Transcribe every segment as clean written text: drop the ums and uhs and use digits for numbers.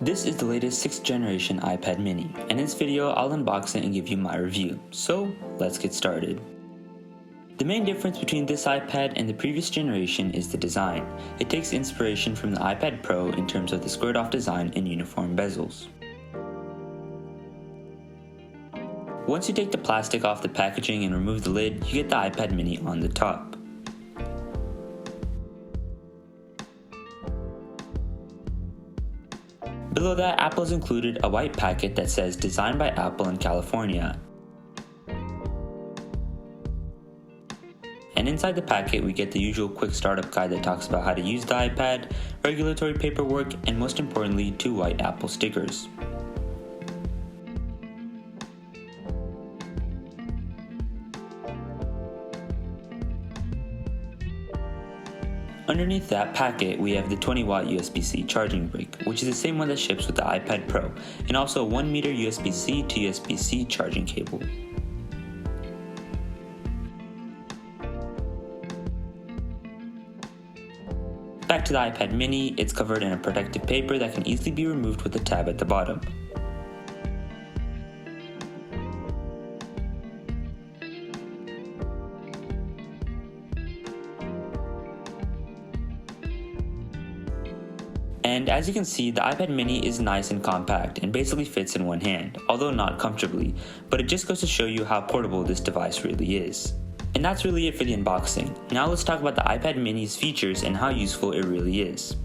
This is the latest 6th generation iPad mini, and in this video I'll unbox it and give you my review, so let's get started. The main difference between this iPad and the previous generation is the design. It takes inspiration from the iPad Pro in terms of the squared off design and uniform bezels. Once you take the plastic off the packaging and remove the lid, you get the iPad mini on the top. Below that, Apple has included a white packet that says designed by Apple in California. And inside the packet we get the usual quick startup guide that talks about how to use the iPad, regulatory paperwork, and most importantly, 2 white Apple stickers. Underneath that packet, we have the 20-watt USB-C charging brick, which is the same one that ships with the iPad Pro, and also a 1 meter USB-C to USB-C charging cable. Back to the iPad mini, it's covered in a protective paper that can easily be removed with a tab at the bottom. And as you can see, the iPad mini is nice and compact and basically fits in one hand, although not comfortably, but it just goes to show you how portable this device really is. And that's really it for the unboxing. Now let's talk about the iPad mini's features and how useful it really is.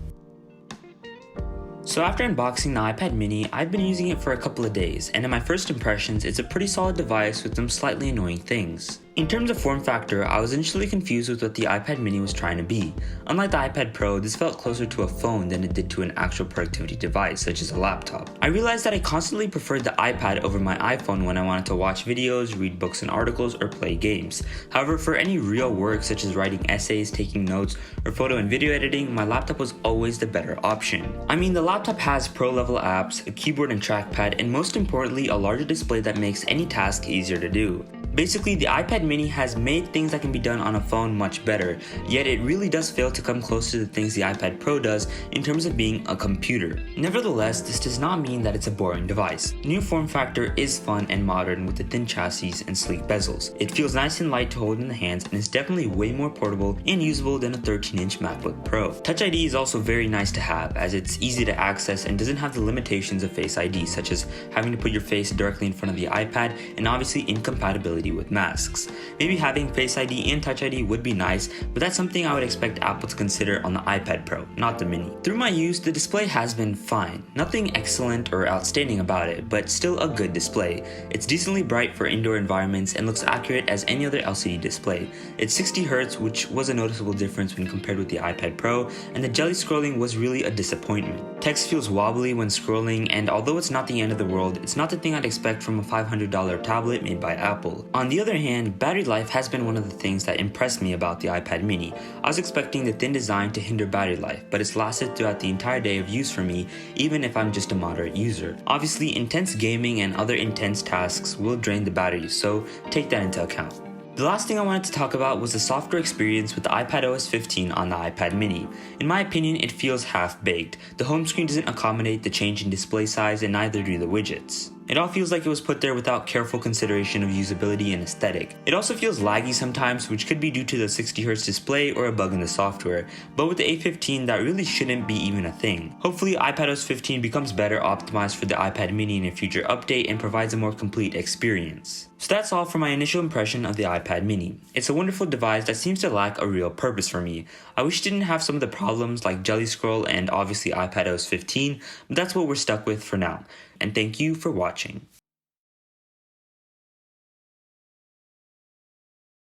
So after unboxing the iPad mini, I've been using it for a couple of days, and in my first impressions, it's a pretty solid device with some slightly annoying things. In terms of form factor, I was initially confused with what the iPad mini was trying to be. Unlike the iPad Pro, this felt closer to a phone than it did to an actual productivity device, such as a laptop. I realized that I constantly preferred the iPad over my iPhone when I wanted to watch videos, read books and articles, or play games. However, for any real work such as writing essays, taking notes, or photo and video editing, my laptop was always the better option. I mean, the laptop has pro-level apps, a keyboard and trackpad, and most importantly, a larger display that makes any task easier to do. Basically, the iPad mini has made things that can be done on a phone much better, yet it really does fail to come close to the things the iPad Pro does in terms of being a computer. Nevertheless, this does not mean that it's a boring device. The new form factor is fun and modern with the thin chassis and sleek bezels. It feels nice and light to hold in the hands and is definitely way more portable and usable than a 13-inch MacBook Pro. Touch ID is also very nice to have, as it's easy to access and doesn't have the limitations of Face ID, such as having to put your face directly in front of the iPad and obviously incompatibility with masks. Maybe having Face ID and Touch ID would be nice, but that's something I would expect Apple to consider on the iPad Pro, not the mini. Through my use, the display has been fine. Nothing excellent or outstanding about it, but still a good display. It's decently bright for indoor environments and looks accurate as any other LCD display. It's 60Hz, which was a noticeable difference when compared with the iPad Pro, and the jelly scrolling was really a disappointment. Text feels wobbly when scrolling, and although it's not the end of the world, it's not the thing I'd expect from a $500 tablet made by Apple. On the other hand, battery life has been one of the things that impressed me about the iPad mini. I was expecting the thin design to hinder battery life, but it's lasted throughout the entire day of use for me, even if I'm just a moderate user. Obviously, intense gaming and other intense tasks will drain the battery, so take that into account. The last thing I wanted to talk about was the software experience with the iPadOS 15 on the iPad mini. In my opinion, it feels half-baked. The home screen doesn't accommodate the change in display size, and neither do the widgets. It all feels like it was put there without careful consideration of usability and aesthetic. It also feels laggy sometimes, which could be due to the 60Hz display or a bug in the software, but with the A15 that really shouldn't be even a thing. Hopefully iPadOS 15 becomes better optimized for the iPad mini in a future update and provides a more complete experience. So that's all for my initial impression of the iPad mini. It's a wonderful device that seems to lack a real purpose for me. I wish it didn't have some of the problems like jelly scroll and obviously iPadOS 15, but that's what we're stuck with for now. And thank you for watching.